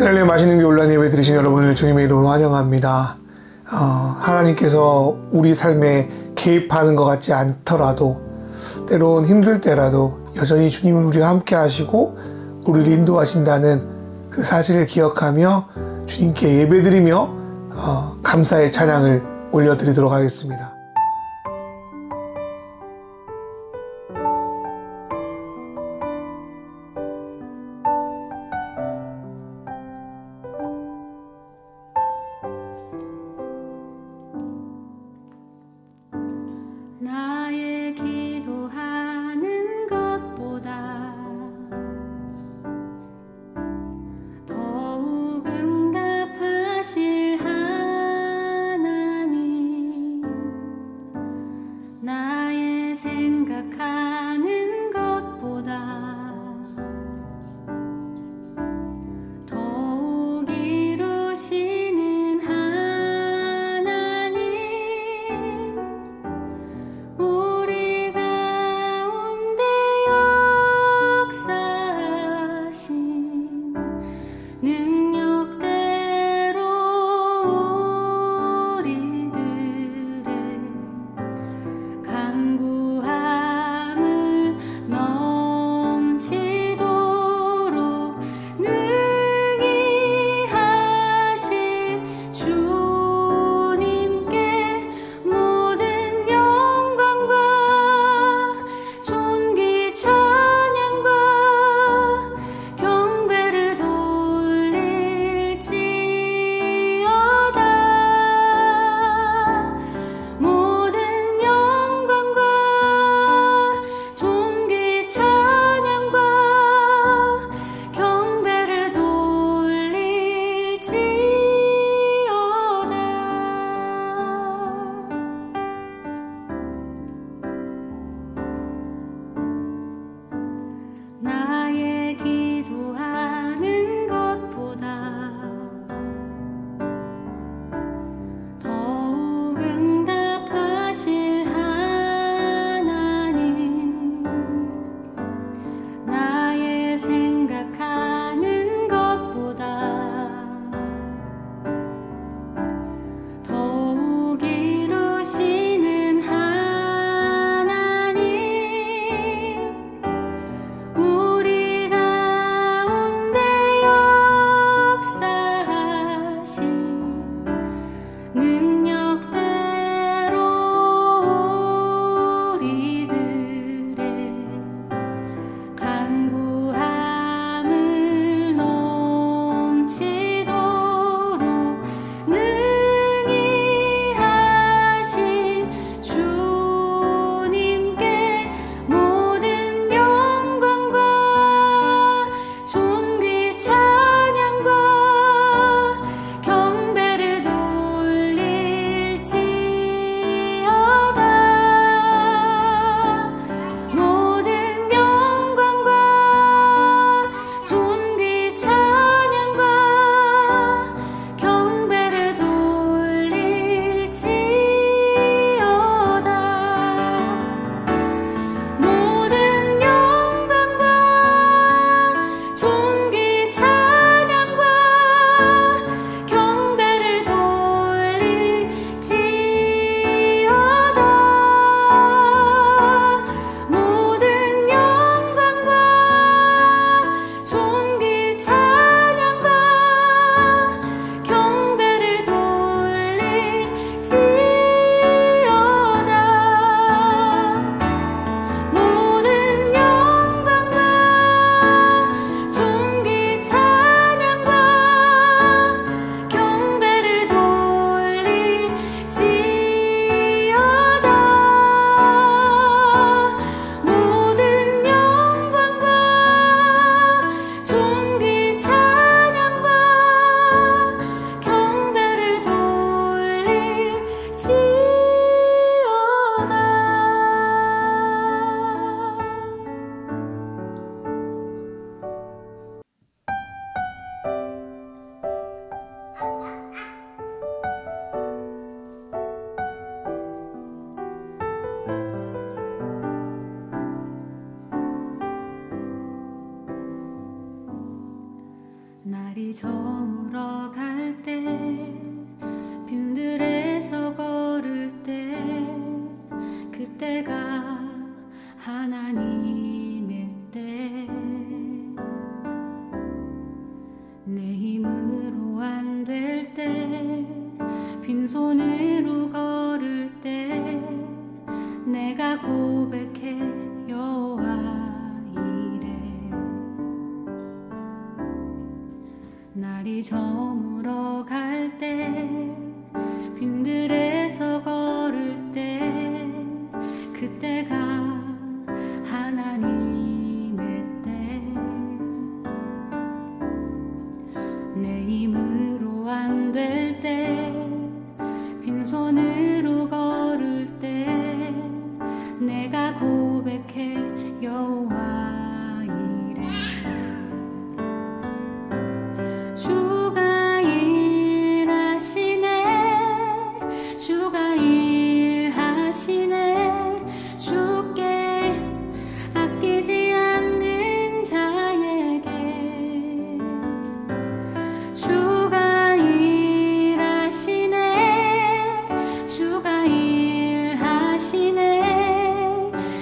하늘의 맛있는 교 온라인 예배 드리신 여러분을 주님의 이름으로 환영합니다. 하나님께서 우리 삶에 개입하는 것 같지 않더라도 때론 힘들 때라도 여전히 주님은 우리와 함께 하시고 우리를 인도하신다는 그 사실을 기억하며 주님께 예배드리며 감사의 찬양을 올려드리도록 하겠습니다. 나의 기도하는 것보다 더욱 응답하실 하나님, 날이 저물어 갈 때 빈들에서 걸을 때 그때가 하나님의 때 내 힘으로 안 될 때 빈손으로 걸을 때 내가 고백해 여호와 이래 날이 저물어 갈 때 빈들에서 걸을 때 그때가 하나님의 때 내 힘으로 안 될 때 빈손으로 걸을 때 내가 고백해 여호와 이래 주가 일하시네 주가 일하시네 주께 아끼지 않는 자에게 주가 일하시네 주가 일하시네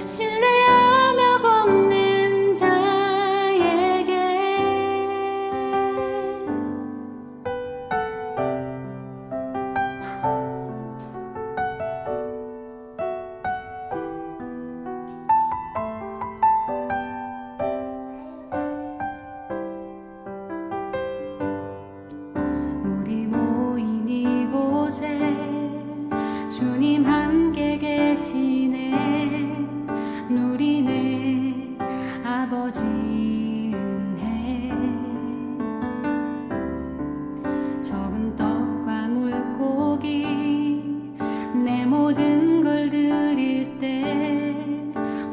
신뢰하며 걷는 자에게 우리 모인 이곳에 주님 함께 계시네 누리네 아버지 은혜 적은 떡과 물고기 내 모든 걸 드릴 때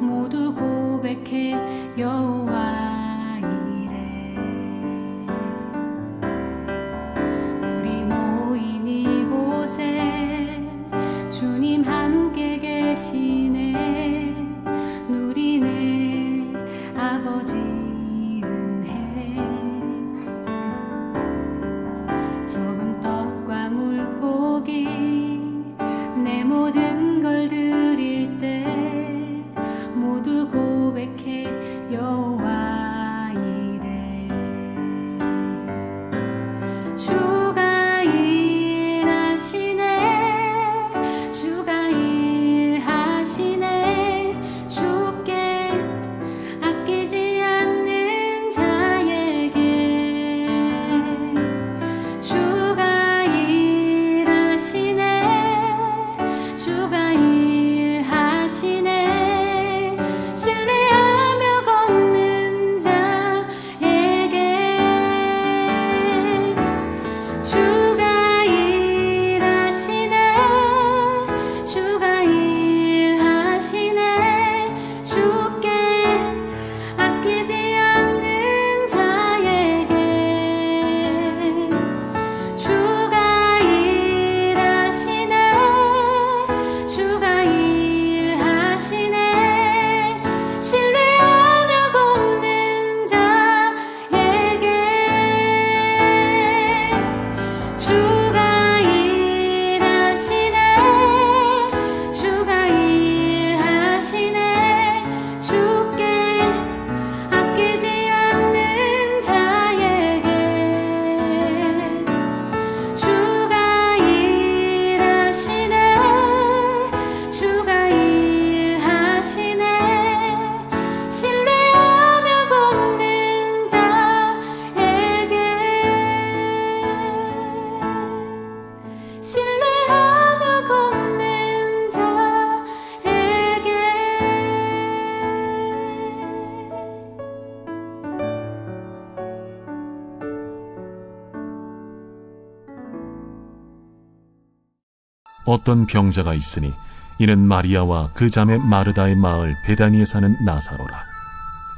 모두 고백해 여호와 이래 우리 모인 이곳에 주님 함께 계시네 누리네 아버지 은혜 적은 떡과 물고기 내 모든 걸 드릴 때 모두 고백해 여호와 이래 주가 일하시네 주가 일하시네 주께 아끼지 않는 자에게 주가 일하시네 주가 일하시네 신뢰하며 걷는 자에게 주가 일하시네 주가 일하시네 주께 아끼지 않는 자에게 주가 일하시네 주가 일하시네 신뢰하며 걷는 자에게 주가 일하시네 주가 일하시네 주께 아끼지 않는 자에게 주가 일하시네 주가 일하시네 신뢰하며 걷는 자에게 신뢰하며 걷는 자에게 어떤 병자가 있으니 이는 마리아와 그 자매 마르다의 마을 베다니에 사는 나사로라.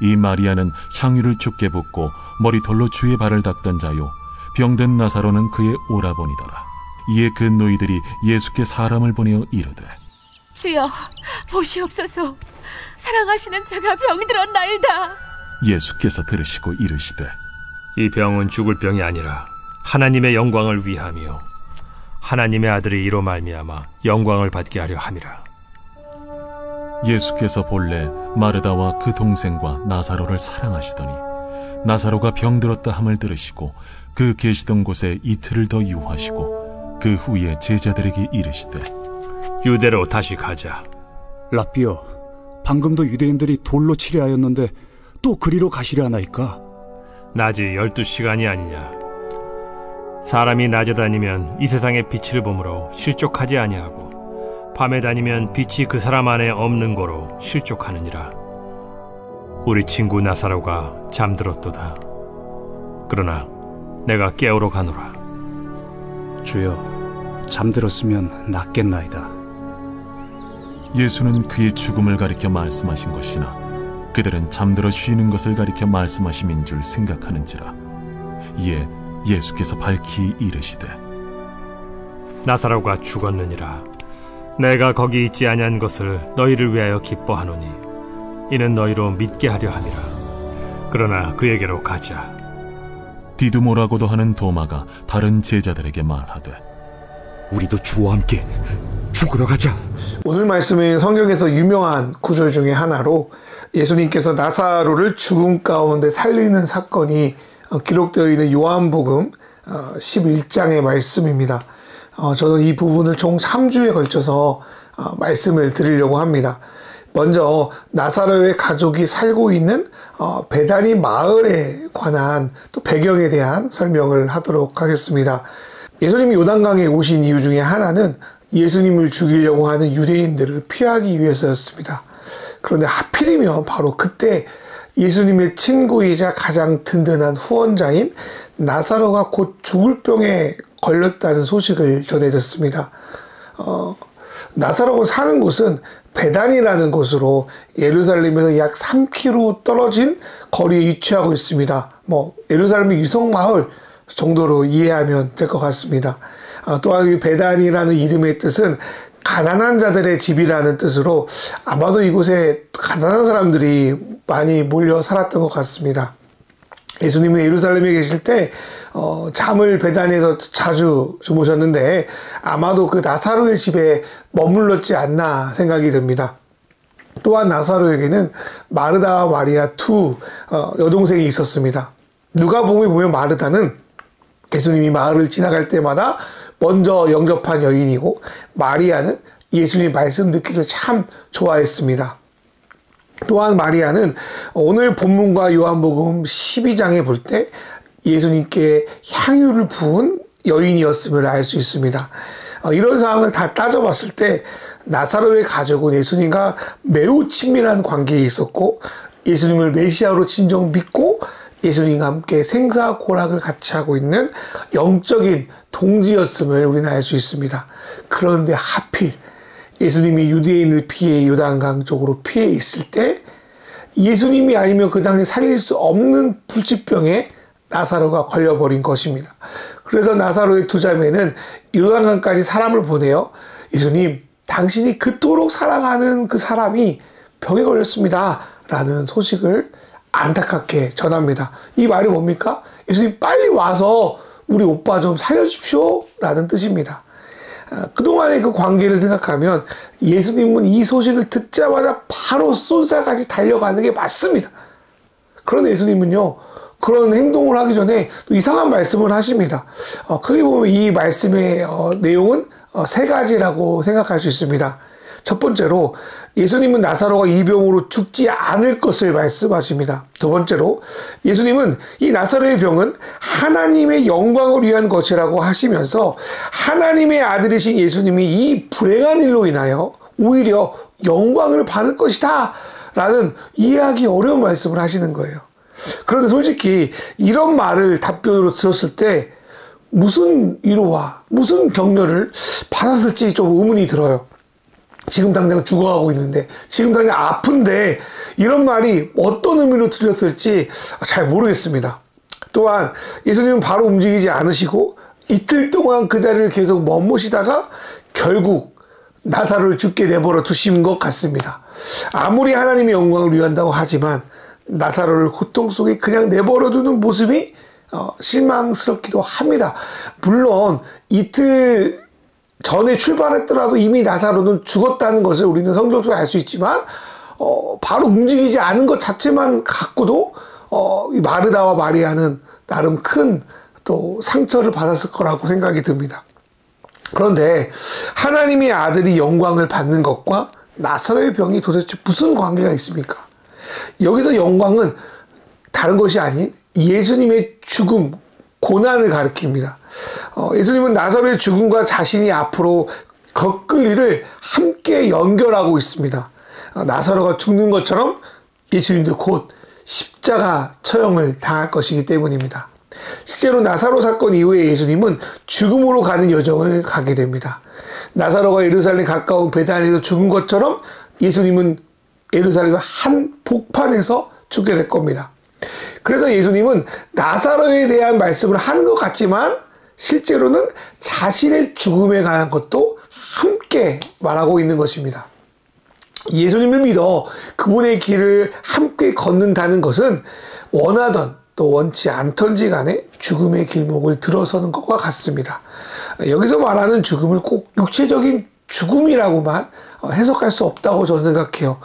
이 마리아는 향유를 죽게 붓고 머리털로 주의 발을 닦던 자요 병든 나사로는 그의 오라버니더라. 이에 그 노이들이 예수께 사람을 보내어 이르되 주여 보시옵소서 사랑하시는 자가 병들었나이다. 예수께서 들으시고 이르시되 이 병은 죽을 병이 아니라 하나님의 영광을 위함이요 하나님의 아들이 이로 말미암아 영광을 받게 하려 함이라. 예수께서 본래 마르다와 그 동생과 나사로를 사랑하시더니 나사로가 병들었다 함을 들으시고 그 계시던 곳에 이틀을 더 유하시고 그 후에 제자들에게 이르시되 유대로 다시 가자. 라삐여, 방금도 유대인들이 돌로 치려 하였는데 또 그리로 가시려 하나이까? 낮이 12시간이 아니냐. 사람이 낮에 다니면 이 세상의 빛을 보므로 실족하지 아니하고 밤에 다니면 빛이 그 사람 안에 없는 거로 실족하느니라. 우리 친구 나사로가 잠들었도다. 그러나 내가 깨우러 가노라. 주여, 잠들었으면 낫겠나이다. 예수는 그의 죽음을 가리켜 말씀하신 것이나 그들은 잠들어 쉬는 것을 가리켜 말씀하심인 줄 생각하는지라. 이에 예수께서 밝히 이르시되 나사로가 죽었느니라. 내가 거기 있지 아니한 것을 너희를 위하여 기뻐하노니 이는 너희로 믿게 하려 함이라. 그러나 그에게로 가자. 디두모라고도 하는 도마가 다른 제자들에게 말하되 우리도 주와 함께 죽으러 가자. 오늘 말씀은 성경에서 유명한 구절 중에 하나로 예수님께서 나사로를 죽음 가운데 살리는 사건이 기록되어 있는 요한복음 11장의 말씀입니다. 저는 이 부분을 총 3주에 걸쳐서 말씀을 드리려고 합니다. 먼저 나사로의 가족이 살고 있는 베다니 마을에 관한 또 배경에 대한 설명을 하도록 하겠습니다. 예수님이 요단강에 오신 이유 중에 하나는 예수님을 죽이려고 하는 유대인들을 피하기 위해서였습니다. 그런데 하필이면 바로 그때 예수님의 친구이자 가장 든든한 후원자인 나사로가 곧 죽을 병에 걸렸다는 소식을 전해 듣습니다. 나사로가 사는 곳은 베단이라는 곳으로 예루살렘에서 약 3km 떨어진 거리에 위치하고 있습니다. 예루살렘의 유성마을 정도로 이해하면 될 것 같습니다. 또한 이 베단이라는 이름의 뜻은 가난한 자들의 집이라는 뜻으로 아마도 이곳에 가난한 사람들이 많이 몰려 살았던 것 같습니다. 예수님은 예루살렘에 계실 때 잠을 베단에서 자주 주무셨는데 아마도 그 나사로의 집에 머물렀지 않나 생각이 듭니다. 또한 나사로에게는 마르다와 마리아 두 여동생이 있었습니다. 누가복음에 보면 마르다는 예수님이 마을을 지나갈 때마다 먼저 영접한 여인이고 마리아는 예수님의 말씀 듣기를 참 좋아했습니다. 또한 마리아는 오늘 본문과 요한복음 12장에 볼 때 예수님께 향유를 부은 여인이었음을 알 수 있습니다. 이런 상황을 다 따져봤을 때 나사로의 가족은 예수님과 매우 친밀한 관계에 있었고 예수님을 메시아로 진정 믿고 예수님과 함께 생사고락을 같이 하고 있는 영적인 동지였음을 우리는 알 수 있습니다. 그런데 하필 예수님이 유대인을 피해 요단강 쪽으로 피해 있을 때 예수님이 아니면 그 당시 살릴 수 없는 불치병에 나사로가 걸려버린 것입니다. 그래서 나사로의 두 자매는 요단강까지 사람을 보내어 예수님, 당신이 그토록 사랑하는 그 사람이 병에 걸렸습니다 라는 소식을 안타깝게 전합니다. 이 말이 뭡니까? 예수님 빨리 와서 우리 오빠 좀 살려주십시오 라는 뜻입니다. 그동안의 그 관계를 생각하면 예수님은 이 소식을 듣자마자 바로 쏜살같이 달려가는 게 맞습니다. 그런데 예수님은요, 그런 행동을 하기 전에 또 이상한 말씀을 하십니다. 크게 보면 이 말씀의 내용은 세 가지라고 생각할 수 있습니다. 첫 번째로 예수님은 나사로가 이 병으로 죽지 않을 것을 말씀하십니다. 두 번째로 예수님은 이 나사로의 병은 하나님의 영광을 위한 것이라고 하시면서 하나님의 아들이신 예수님이 이 불행한 일로 인하여 오히려 영광을 받을 것이다 라는 이해하기 어려운 말씀을 하시는 거예요. 그런데 솔직히 이런 말을 답변으로 들었을 때 무슨 위로와 무슨 격려를 받았을지 좀 의문이 들어요. 지금 당장 죽어가고 있는데, 지금 당장 아픈데 이런 말이 어떤 의미로 들렸을지 잘 모르겠습니다. 또한 예수님은 바로 움직이지 않으시고 이틀 동안 그 자리를 계속 머무시다가 결국 나사로를 죽게 내버려 두신 것 같습니다. 아무리 하나님의 영광을 위한다고 하지만 나사로를 고통 속에 그냥 내버려 두는 모습이 실망스럽기도 합니다. 물론 이틀 전에 출발했더라도 이미 나사로는 죽었다는 것을 우리는 성경 속에 알 수 있지만 바로 움직이지 않은 것 자체만 갖고도 이 마르다와 마리아는 나름 큰 또 상처를 받았을 거라고 생각이 듭니다. 그런데 하나님의 아들이 영광을 받는 것과 나사로의 병이 도대체 무슨 관계가 있습니까? 여기서 영광은 다른 것이 아닌 예수님의 죽음, 고난을 가리킵니다. 예수님은 나사로의 죽음과 자신이 앞으로 겪을 일을 함께 연결하고 있습니다. 나사로가 죽는 것처럼 예수님도 곧 십자가 처형을 당할 것이기 때문입니다. 실제로 나사로 사건 이후에 예수님은 죽음으로 가는 여정을 가게 됩니다. 나사로가 예루살렘 가까운 베다니에서 죽은 것처럼 예수님은 예루살렘의 한 복판에서 죽게 될 겁니다. 그래서 예수님은 나사로에 대한 말씀을 하는 것 같지만 실제로는 자신의 죽음에 관한 것도 함께 말하고 있는 것입니다. 예수님을 믿어 그분의 길을 함께 걷는다는 것은 원하던 또 원치 않던지 간에 죽음의 길목을 들어서는 것과 같습니다. 여기서 말하는 죽음을 꼭 육체적인 죽음이라고만 해석할 수 없다고 저는 생각해요.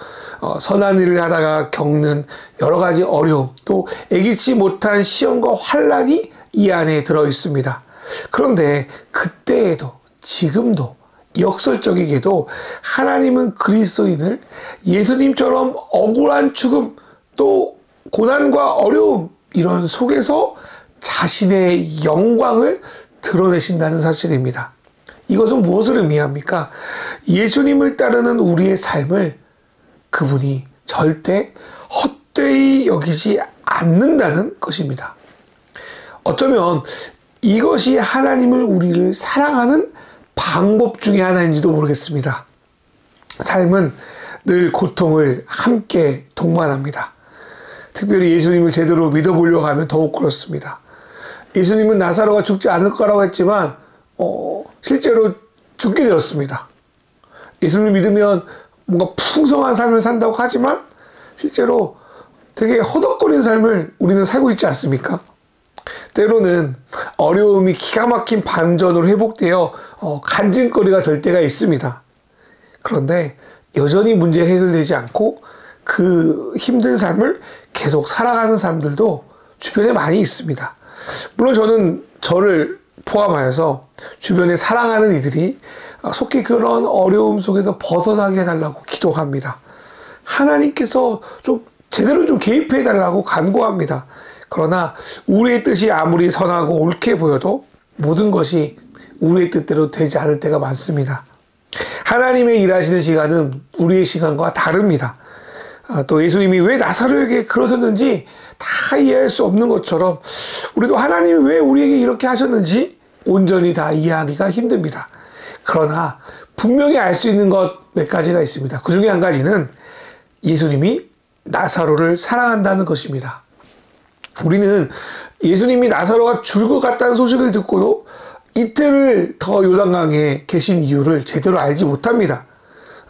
선한 일을 하다가 겪는 여러 가지 어려움, 또 예기치 못한 시험과 환난이 이 안에 들어 있습니다. 그런데 그때에도 지금도 역설적이게도 하나님은 그리스도인을 예수님처럼 억울한 죽음, 또 고난과 어려움 이런 속에서 자신의 영광을 드러내신다는 사실입니다. 이것은 무엇을 의미합니까? 예수님을 따르는 우리의 삶을 그분이 절대 헛되이 여기지 않는다는 것입니다. 어쩌면 이것이 하나님을 우리를 사랑하는 방법 중에 하나인지도 모르겠습니다. 삶은 늘 고통을 함께 동반합니다. 특별히 예수님을 제대로 믿어보려고 하면 더욱 그렇습니다. 예수님은 나사로가 죽지 않을 거라고 했지만 실제로 죽게 되었습니다. 예수님을 믿으면 뭔가 풍성한 삶을 산다고 하지만 실제로 되게 허덕거리는 삶을 우리는 살고 있지 않습니까? 때로는 어려움이 기가 막힌 반전으로 회복되어 간증거리가 될 때가 있습니다. 그런데 여전히 문제 해결되지 않고 그 힘든 삶을 계속 살아가는 사람들도 주변에 많이 있습니다. 물론 저는 저를 포함하여서 주변에 사랑하는 이들이 속히 그런 어려움 속에서 벗어나게 해달라고 기도합니다. 하나님께서 좀 제대로 좀 개입해 달라고 간구합니다. 그러나 우리의 뜻이 아무리 선하고 옳게 보여도 모든 것이 우리의 뜻대로 되지 않을 때가 많습니다. 하나님의 일하시는 시간은 우리의 시간과 다릅니다. 또 예수님이 왜 나사로에게 그러셨는지 다 이해할 수 없는 것처럼 우리도 하나님이 왜 우리에게 이렇게 하셨는지 온전히 다 이해하기가 힘듭니다. 그러나 분명히 알 수 있는 것 몇 가지가 있습니다. 그 중에 한 가지는 예수님이 나사로를 사랑한다는 것입니다. 우리는 예수님이 나사로가 죽을 것 같다는 소식을 듣고도 이틀을 더 요단강에 계신 이유를 제대로 알지 못합니다.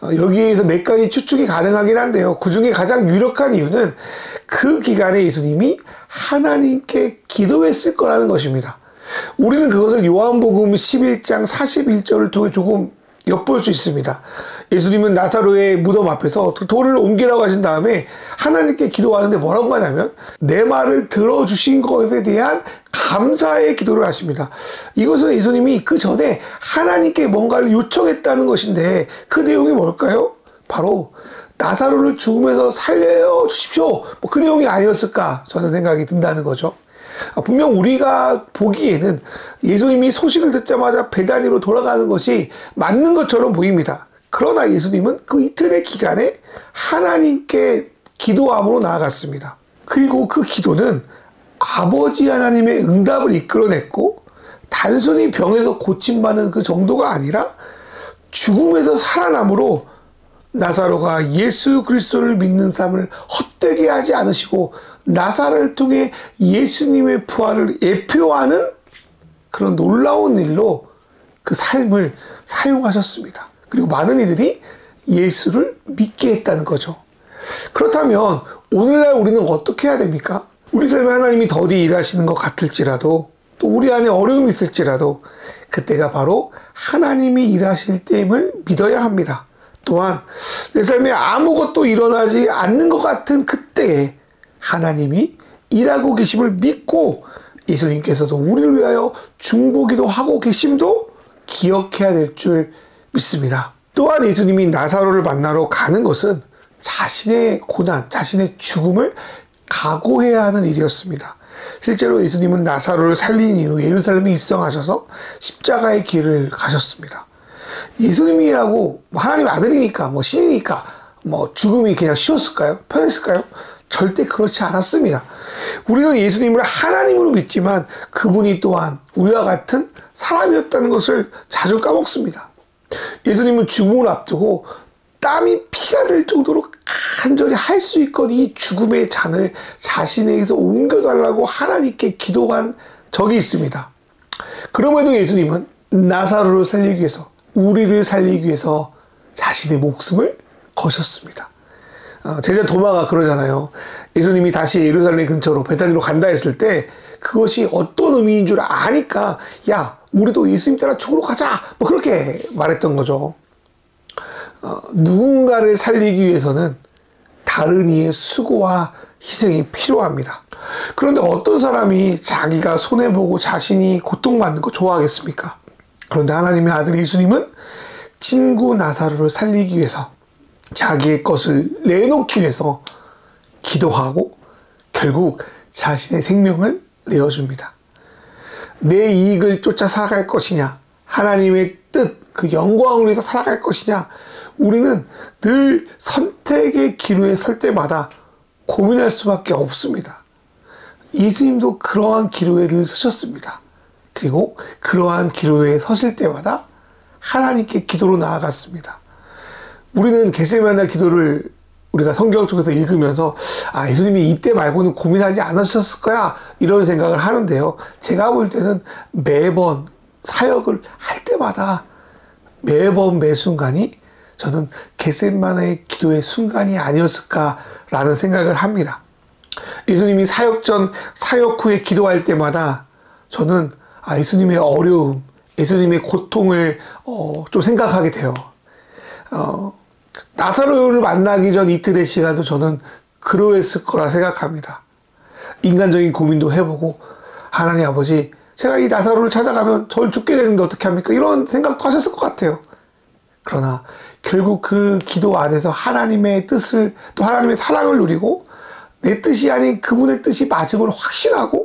여기에서 몇 가지 추측이 가능하긴 한데요. 그 중에 가장 유력한 이유는 그 기간에 예수님이 하나님께 기도했을 거라는 것입니다. 우리는 그것을 요한복음 11장 41절을 통해 조금 엿볼 수 있습니다. 예수님은 나사로의 무덤 앞에서 돌을 옮기라고 하신 다음에 하나님께 기도하는데 뭐라고 하냐면 내 말을 들어주신 것에 대한 감사의 기도를 하십니다. 이것은 예수님이 그 전에 하나님께 뭔가를 요청했다는 것인데 그 내용이 뭘까요? 바로 나사로를 죽음에서 살려주십시오. 그 내용이 아니었을까 저는 생각이 든다는 거죠. 분명 우리가 보기에는 예수님이 소식을 듣자마자 베다니로 돌아가는 것이 맞는 것처럼 보입니다. 그러나 예수님은 그 이틀의 기간에 하나님께 기도함으로 나아갔습니다. 그리고 그 기도는 아버지 하나님의 응답을 이끌어냈고 단순히 병에서 고침받는 그 정도가 아니라 죽음에서 살아남으로 나사로가 예수 그리스도를 믿는 삶을 헛되게 하지 않으시고 나사로를 통해 예수님의 부활을 예표하는 그런 놀라운 일로 그 삶을 사용하셨습니다. 그리고 많은 이들이 예수를 믿게 했다는 거죠. 그렇다면 오늘날 우리는 어떻게 해야 됩니까? 우리 삶에 하나님이 더디 일하시는 것 같을지라도 또 우리 안에 어려움이 있을지라도 그때가 바로 하나님이 일하실 때임을 믿어야 합니다. 또한 내 삶에 아무것도 일어나지 않는 것 같은 그때에 하나님이 일하고 계심을 믿고 예수님께서도 우리를 위하여 중보기도 하고 계심도 기억해야 될 줄 믿습니다. 또한 예수님이 나사로를 만나러 가는 것은 자신의 고난, 자신의 죽음을 각오해야 하는 일이었습니다. 실제로 예수님은 나사로를 살린 이후 예루살렘에 입성하셔서 십자가의 길을 가셨습니다. 예수님이라고 하나님 아들이니까 신이니까 죽음이 그냥 쉬웠을까요? 편했을까요? 절대 그렇지 않았습니다. 우리는 예수님을 하나님으로 믿지만 그분이 또한 우리와 같은 사람이었다는 것을 자주 까먹습니다. 예수님은 죽음을 앞두고 땀이 피가 될 정도로 간절히 할 수 있거니 이 죽음의 잔을 자신에게서 옮겨달라고 하나님께 기도한 적이 있습니다. 그럼에도 예수님은 나사로를 살리기 위해서, 우리를 살리기 위해서 자신의 목숨을 거셨습니다. 제자 도마가 그러잖아요. 예수님이 다시 예루살렘 근처로 베다니로 간다 했을 때 그것이 어떤 의미인 줄 아니까 야, 우리도 예수님 따라 죽으러 가자! 그렇게 말했던 거죠. 누군가를 살리기 위해서는 다른 이의 수고와 희생이 필요합니다. 그런데 어떤 사람이 자기가 손해보고 자신이 고통받는 거 좋아하겠습니까? 그런데 하나님의 아들 예수님은 친구 나사로를 살리기 위해서 자기의 것을 내놓기 위해서 기도하고 결국 자신의 생명을 내어줍니다. 내 이익을 쫓아 살아갈 것이냐, 하나님의 뜻, 그 영광을 위해서 살아갈 것이냐, 우리는 늘 선택의 기로에 설 때마다 고민할 수밖에 없습니다. 예수님도 그러한 기로에 늘 서셨습니다. 그리고 그러한 기로에 서실 때마다 하나님께 기도로 나아갔습니다. 우리는 겟세마네 기도를 우리가 성경을 통해서 읽으면서 예수님이 이때 말고는 고민하지 않으셨을 거야 이런 생각을 하는데요. 제가 볼 때는 매번 사역을 할 때마다 매번 매 순간이 저는 겟세마네 기도의 순간이 아니었을까라는 생각을 합니다. 예수님이 사역 전, 사역 후에 기도할 때마다 저는 예수님의 어려움, 예수님의 고통을 좀 생각하게 돼요. 나사로를 만나기 전 이틀의 시간도 저는 그러했을 거라 생각합니다. 인간적인 고민도 해보고 하나님 아버지, 제가 이 나사로를 찾아가면 저를 죽게 되는데 어떻게 합니까? 이런 생각도 하셨을 것 같아요. 그러나 결국 그 기도 안에서 하나님의 뜻을, 또 하나님의 사랑을 누리고 내 뜻이 아닌 그분의 뜻이 맞음을 확신하고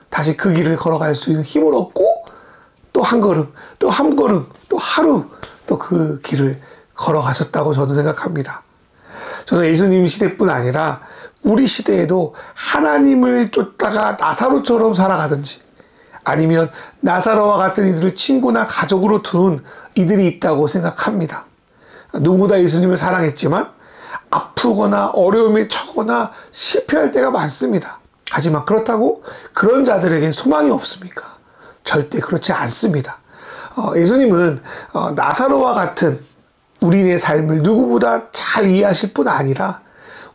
다시 그 길을 걸어갈 수 있는 힘을 얻고 또 한 걸음, 또 한 걸음, 또 하루 또 그 길을 걸어가셨다고 저도 생각합니다. 저는 예수님 시대뿐 아니라 우리 시대에도 하나님을 쫓다가 나사로처럼 살아가든지 아니면 나사로와 같은 이들을 친구나 가족으로 둔 이들이 있다고 생각합니다. 누구보다 예수님을 사랑했지만 아프거나 어려움에 처거나 실패할 때가 많습니다. 하지만 그렇다고 그런 자들에게 소망이 없습니까? 절대 그렇지 않습니다. 예수님은 나사로와 같은 우리의 삶을 누구보다 잘 이해하실 뿐 아니라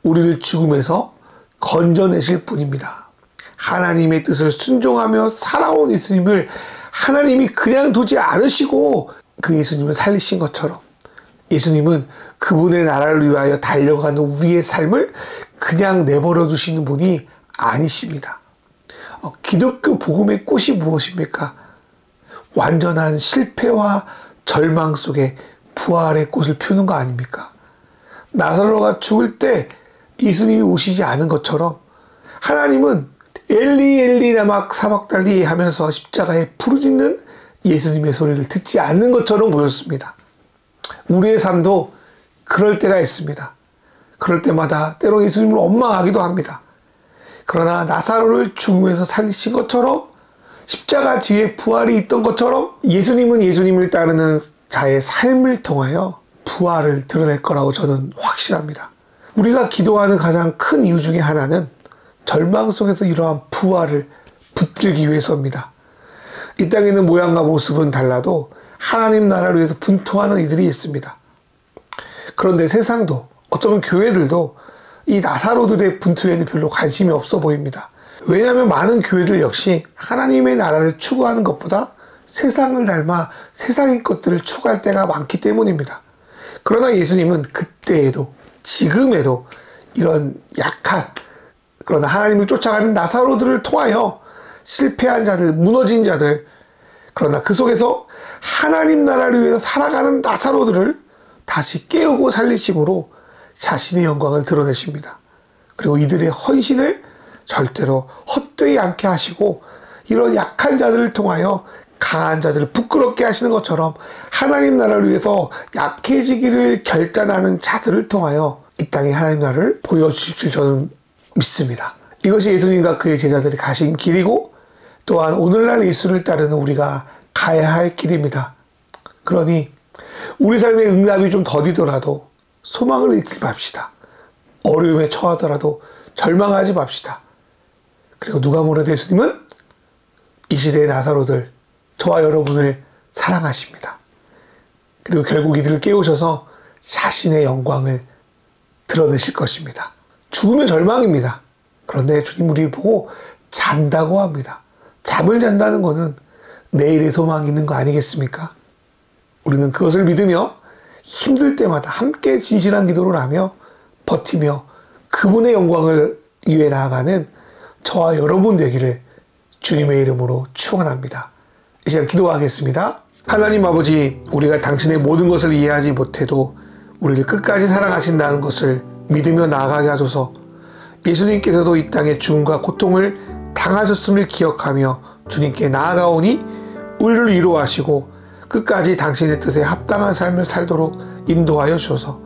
우리를 죽음에서 건져내실 분입니다. 하나님의 뜻을 순종하며 살아온 예수님을 하나님이 그냥 두지 않으시고 그 예수님을 살리신 것처럼 예수님은 그분의 나라를 위하여 달려가는 우리의 삶을 그냥 내버려 두시는 분이 아니십니다. 기독교 복음의 꽃이 무엇입니까? 완전한 실패와 절망 속에 부활의 꽃을 피우는 거 아닙니까? 나사로가 죽을 때 예수님이 오시지 않은 것처럼 하나님은 엘리 엘리 라마 사박달리 하면서 십자가에 부르짖는 예수님의 소리를 듣지 않는 것처럼 보였습니다. 우리의 삶도 그럴 때가 있습니다. 그럴 때마다 때로 예수님을 원망하기도 합니다. 그러나 나사로를 죽음에서 살리신 것처럼 십자가 뒤에 부활이 있던 것처럼 예수님은 예수님을 따르는 자의 삶을 통하여 부활을 드러낼 거라고 저는 확신합니다. 우리가 기도하는 가장 큰 이유 중에 하나는 절망 속에서 이러한 부활을 붙들기 위해서입니다. 이 땅에는 모양과 모습은 달라도 하나님 나라를 위해서 분투하는 이들이 있습니다. 그런데 세상도 어쩌면 교회들도 이 나사로들의 분투에는 별로 관심이 없어 보입니다. 왜냐하면 많은 교회들 역시 하나님의 나라를 추구하는 것보다 세상을 닮아 세상의 것들을 추구할 때가 많기 때문입니다. 그러나 예수님은 그때에도 지금에도 이런 약한, 그러나 하나님을 쫓아가는 나사로들을 통하여 실패한 자들, 무너진 자들, 그러나 그 속에서 하나님 나라를 위해서 살아가는 나사로들을 다시 깨우고 살리심으로 자신의 영광을 드러내십니다. 그리고 이들의 헌신을 절대로 헛되이 않게 하시고, 이런 약한 자들을 통하여 강한 자들을 부끄럽게 하시는 것처럼 하나님 나라를 위해서 약해지기를 결단하는 자들을 통하여 이 땅에 하나님 나라를 보여주실 줄 저는 믿습니다. 이것이 예수님과 그의 제자들이 가신 길이고, 또한 오늘날 예수를 따르는 우리가 가야 할 길입니다. 그러니 우리 삶의 응답이 좀 더디더라도 소망을 잃지 맙시다. 어려움에 처하더라도 절망하지 맙시다. 그리고 누가 뭐래도 예수님은 이 시대의 나사로들, 저와 여러분을 사랑하십니다. 그리고 결국 이들을 깨우셔서 자신의 영광을 드러내실 것입니다. 죽으면 절망입니다. 그런데 주님 우리 보고 잔다고 합니다. 잠을 잔다는 것은 내일의 소망이 있는 거 아니겠습니까? 우리는 그것을 믿으며 힘들 때마다 함께 진실한 기도를 하며 버티며 그분의 영광을 위해 나아가는 저와 여러분 되기를 주님의 이름으로 축원합니다. 이 시간 기도하겠습니다. 하나님 아버지, 우리가 당신의 모든 것을 이해하지 못해도 우리를 끝까지 사랑하신다는 것을 믿으며 나아가게 하소서. 예수님께서도 이 땅의 죽음과 고통을 당하셨음을 기억하며 주님께 나아가오니 우리를 위로하시고 끝까지 당신의 뜻에 합당한 삶을 살도록 인도하여 주소서.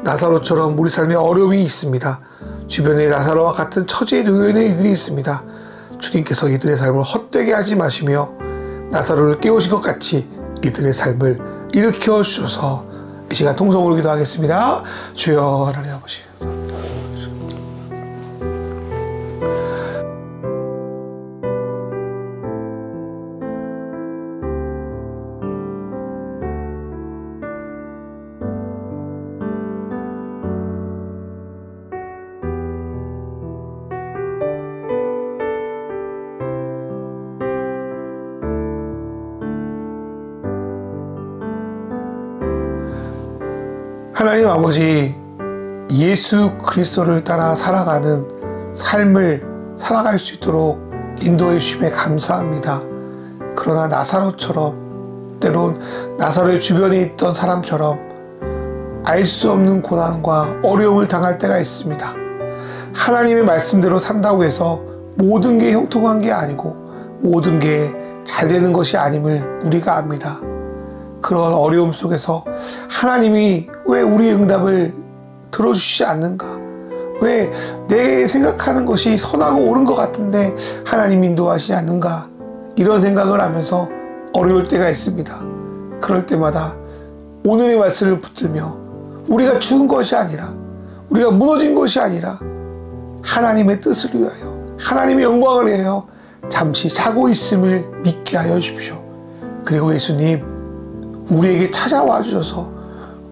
나사로처럼 우리 삶에 어려움이 있습니다. 주변에 나사로와 같은 처지에 놓여 있는 이들이 있습니다. 주님께서 이들의 삶을 헛되게 하지 마시며 나사로를 깨우신 것 같이 이들의 삶을 일으켜 주셔서 이 시간 통성으로 기도하겠습니다. 주여 하나님 아버지, 하나님 아버지, 예수 그리스도를 따라 살아가는 삶을 살아갈 수 있도록 인도해 주심에 감사합니다. 그러나 나사로처럼, 때론 나사로의 주변에 있던 사람처럼 알 수 없는 고난과 어려움을 당할 때가 있습니다. 하나님의 말씀대로 산다고 해서 모든 게 형통한 게 아니고 모든 게 잘 되는 것이 아님을 우리가 압니다. 그런 어려움 속에서 하나님이 왜 우리의 응답을 들어주시지 않는가? 왜 내 생각하는 것이 선하고 옳은 것 같은데 하나님 인도하시지 않는가? 이런 생각을 하면서 어려울 때가 있습니다. 그럴 때마다 오늘의 말씀을 붙들며 우리가 죽은 것이 아니라, 우리가 무너진 것이 아니라 하나님의 뜻을 위하여, 하나님의 영광을 위하여 잠시 자고 있음을 믿게 하여 주십시오. 그리고 예수님, 우리에게 찾아와 주셔서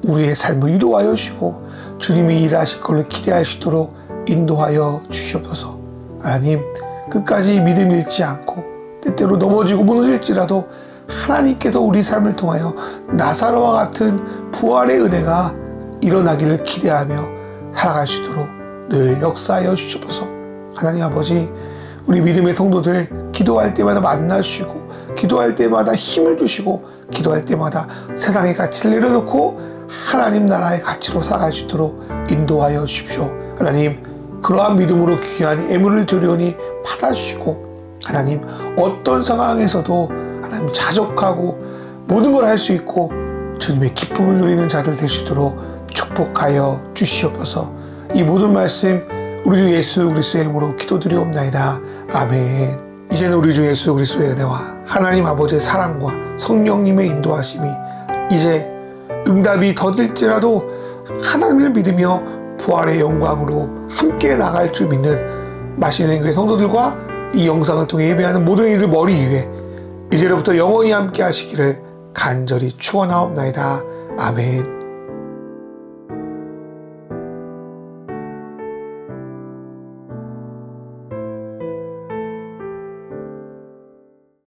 우리의 삶을 위로하여 주시고 주님이 일하실 것을 기대하시도록 인도하여 주시옵소서. 하나님, 끝까지 믿음 잃지 않고 때때로 넘어지고 무너질지라도 하나님께서 우리 삶을 통하여 나사로와 같은 부활의 은혜가 일어나기를 기대하며 살아갈 수 있도록 늘 역사하여 주시옵소서. 하나님 아버지, 우리 믿음의 성도들 기도할 때마다 만나주시고 기도할 때마다 힘을 주시고 기도할 때마다 세상의 가치를 내려놓고 하나님 나라의 가치로 살아갈 수 있도록 인도하여 주십시오. 하나님, 그러한 믿음으로 귀한 예물을 드려오니 받아주시고, 하나님 어떤 상황에서도 하나님 자족하고 모든 걸 할 수 있고 주님의 기쁨을 누리는 자들 될 수 있도록 축복하여 주시옵소서. 이 모든 말씀 우리 주 예수 그리스도의 이름으로 기도드리옵나이다. 아멘. 이제는 우리 주 예수 그리스도의 은혜와 하나님 아버지의 사랑과 성령님의 인도하심이 이제 응답이 더딜지라도 하나님을 믿으며 부활의 영광으로 함께 나갈 줄 믿는 마시는 교회 성도들과 이 영상을 통해 예배하는 모든 이들 머리 위에 이제로부터 영원히 함께 하시기를 간절히 축원하옵나이다. 아멘.